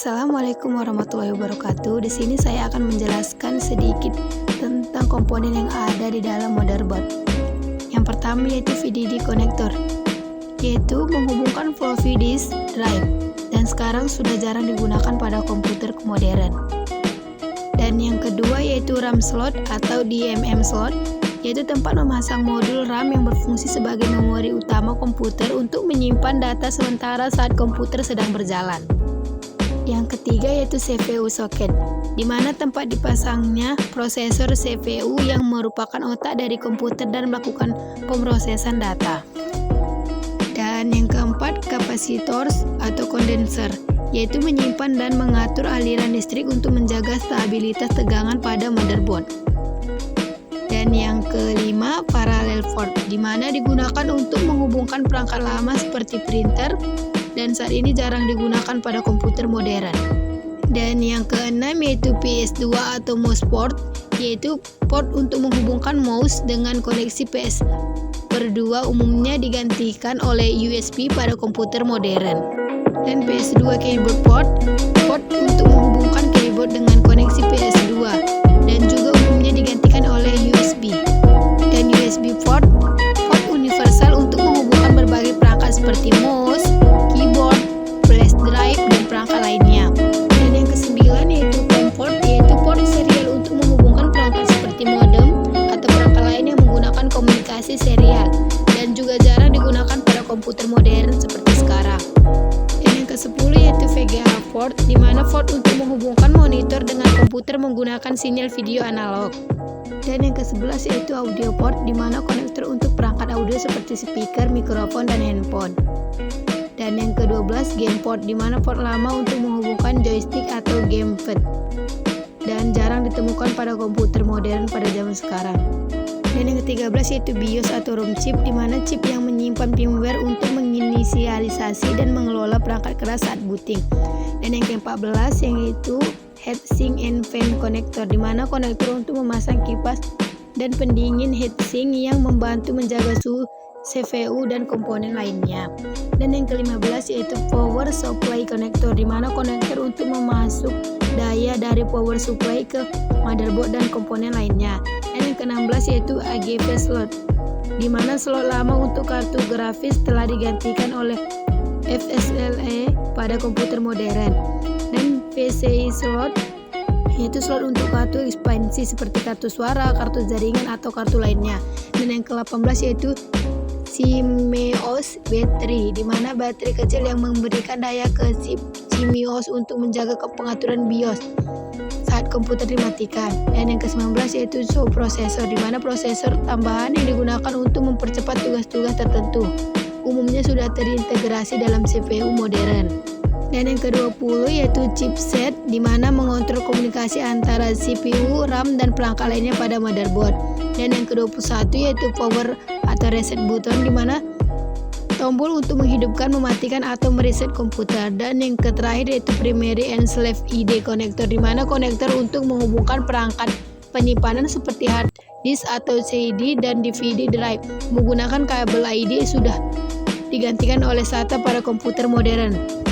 Assalamualaikum warahmatullahi wabarakatuh. Di sini saya akan menjelaskan sedikit tentang komponen yang ada di dalam motherboard. Yang pertama yaitu VDD connector, yaitu menghubungkan floppy disk drive, dan sekarang sudah jarang digunakan pada komputer modern. Dan yang kedua yaitu RAM slot atau DMM slot, yaitu tempat memasang modul RAM yang berfungsi sebagai memori utama komputer untuk menyimpan data sementara saat komputer sedang berjalan. Yang ketiga yaitu CPU socket, di mana tempat dipasangnya prosesor CPU yang merupakan otak dari komputer dan melakukan pemrosesan data. Dan yang keempat kapasitor atau kondenser, yaitu menyimpan dan mengatur aliran listrik untuk menjaga stabilitas tegangan pada motherboard. Dan yang kelima parallel port, di mana digunakan untuk menghubungkan perangkat lama seperti printer, dan saat ini jarang digunakan pada komputer modern. Dan yang keenam yaitu PS2 atau mouse port, yaitu port untuk menghubungkan mouse dengan koneksi PS2 umumnya digantikan oleh USB pada komputer modern. Dan PS2 keyboard port untuk menghubungkan keyboard dengan koneksi PS2 dan juga umumnya digantikan oleh USB. Dan USB port universal untuk menghubungkan berbagai perangkat seperti mouse, keyboard, flash drive, dan perangkat lainnya. Dan yang kesembilan yaitu COM port, yaitu port serial untuk menghubungkan perangkat seperti modem atau perangkat lain yang menggunakan komunikasi serial dan juga jarang digunakan pada komputer modern seperti sekarang. Dan yang ke-10 yaitu VGA port, di mana port untuk menghubungkan monitor dengan komputer menggunakan sinyal video analog. Dan yang ke-11 yaitu audio port, di mana konektor untuk perangkat audio seperti speaker, mikrofon, dan handphone. Dan yang ke-12 game port, di mana port lama untuk menghubungkan joystick atau gamepad dan jarang ditemukan pada komputer modern pada zaman sekarang. Dan yang ke-13 yaitu BIOS atau ROM chip, di mana chip yang menyimpan firmware untuk menginisialisasi dan mengelola perangkat keras saat booting. Dan yang ke-14 yaitu heatsink and fan connector, di mana konektor untuk memasang kipas dan pendingin heatsink yang membantu menjaga suhu CPU dan komponen lainnya. Dan yang ke-15 yaitu power supply connector, di mana konektor untuk memasuk daya dari power supply ke motherboard dan komponen lainnya. Dan yang ke-16 yaitu AGV slot, di mana slot lama untuk kartu grafis telah digantikan oleh FSLE pada komputer modern. Dan PCI slot, yaitu slot untuk kartu ekspansi seperti kartu suara, kartu jaringan, atau kartu lainnya. Dan yang ke-18 yaitu CMOS battery, di mana baterai kecil yang memberikan daya ke CMOS untuk menjaga pengaturan BIOS saat komputer dimatikan. Dan yang ke-19 yaitu processor, di mana prosesor tambahan yang digunakan untuk mempercepat tugas-tugas tertentu umumnya sudah terintegrasi dalam CPU modern. Dan yang ke-20 yaitu chipset, di mana mengontrol komunikasi antara CPU, RAM, dan perangkat lainnya pada motherboard. Dan yang ke-21 yaitu power atau reset button, di mana tombol untuk menghidupkan, mematikan, atau mereset komputer. Dan yang terakhir yaitu primary and slave ID connector, di mana konektor untuk menghubungkan perangkat penyimpanan seperti hard disk atau CD dan DVD drive menggunakan kabel ID sudah digantikan oleh SATA pada komputer modern.